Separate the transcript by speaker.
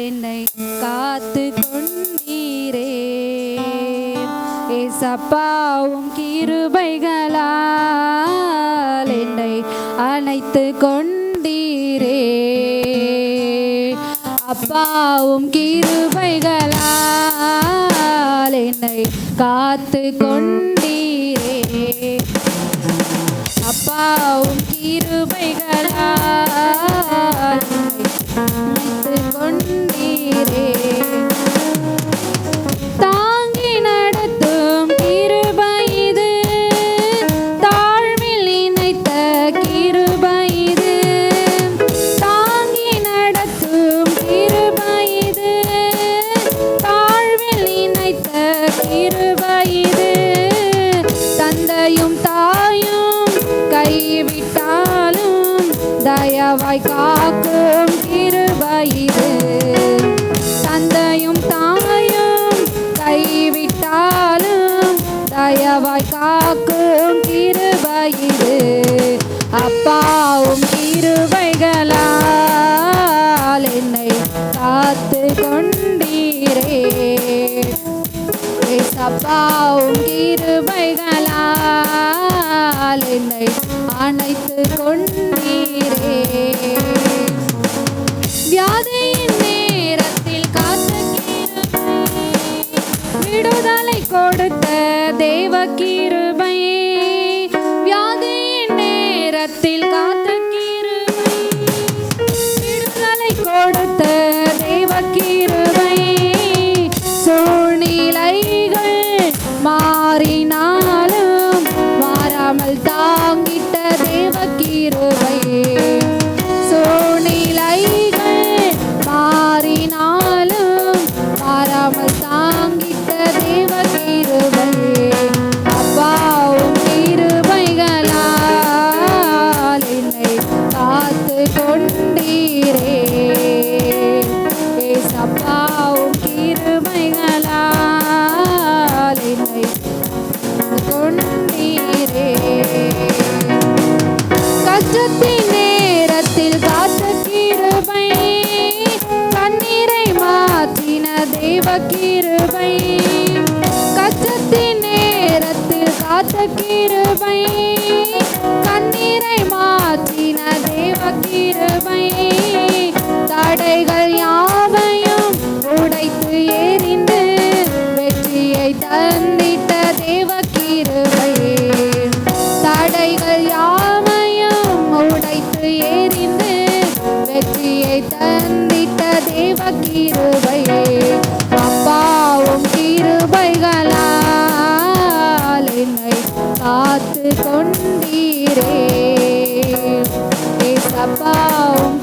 Speaker 1: என்னை காத்து கொண்டீரே. ஏசப்பாவும் கிருபைகளால் என்னை அணைத்து கொண்டீரே. அப்பாவும் கிருபைகளால் என்னை காத்து கொண்டீரே. அப்பாவும் கிருபைகளால் அணைத்து கொண்டீரே. தாங்கி நடத்தும் கிருபை இது, தாழ்வில் இணைத்த கிருபை இது. தாங்கி நடத்தும் கிருபை இது, தாழ்வில் இணைத்த கிருபை இது. தந்தையும் தாயும் கைவிட்டாலும் தயவாய் காக்கும் கிருபை இது. தந்தையும் தாயும் கைவிட்டாலும் தயவாய் காக்கும் கிருபை இது. அப்பாவும் கிருபைகளால் என்னை காத்து கொண்டீரே. ஏசப்பாவும் கிருபைகளால் என்னை அணைத்து கொண்டீரே. வியாதியின் நேரத்தில் காத்த கிருபை, விடுதலை கொடுத்த தேவ கிருபை. வியாதியின் நேரத்தில் காத்த கிருபை, விடுதலை கொடுத்த தேவ கிருபை. சூழ்நிலைகள் மாறினாலும் மாறாமல் தாங்கிட்ட தேவ கிருபை. சூழ்நிலைகள் மாறினாலும் மாறாமல் தாங்கிட்ட தேவ கிருபை. அப்பாவும் கிருபைகளால் என்னை காத்து கொண்டீரே. ஏசப்பாவும் கிருபைகளால் என்னை கொண்டீரே. கஷ்டத்தின் நேரத்தில் காத்த கிருபை, கண்ணீரை மாற்றின தேவ கிருபை. கஷ்டத்தின் நேரத்தில் காத்த கிருபை, கண்ணீரை மாற்றின தேவ கிருபை. தடைகள் யாவையும் உடைத்து எறிந்து வெற்றியை தந்திட்ட தேவ கிருபை. தடைகள் யாவையும் உடைத்து எறிந்து வெற்றியை தந்திட்ட தேவ கிருபை. அப்பாவும் கிருபைகளால் என்னை காத்து கொண்டீரே. ஏசப்பாவும்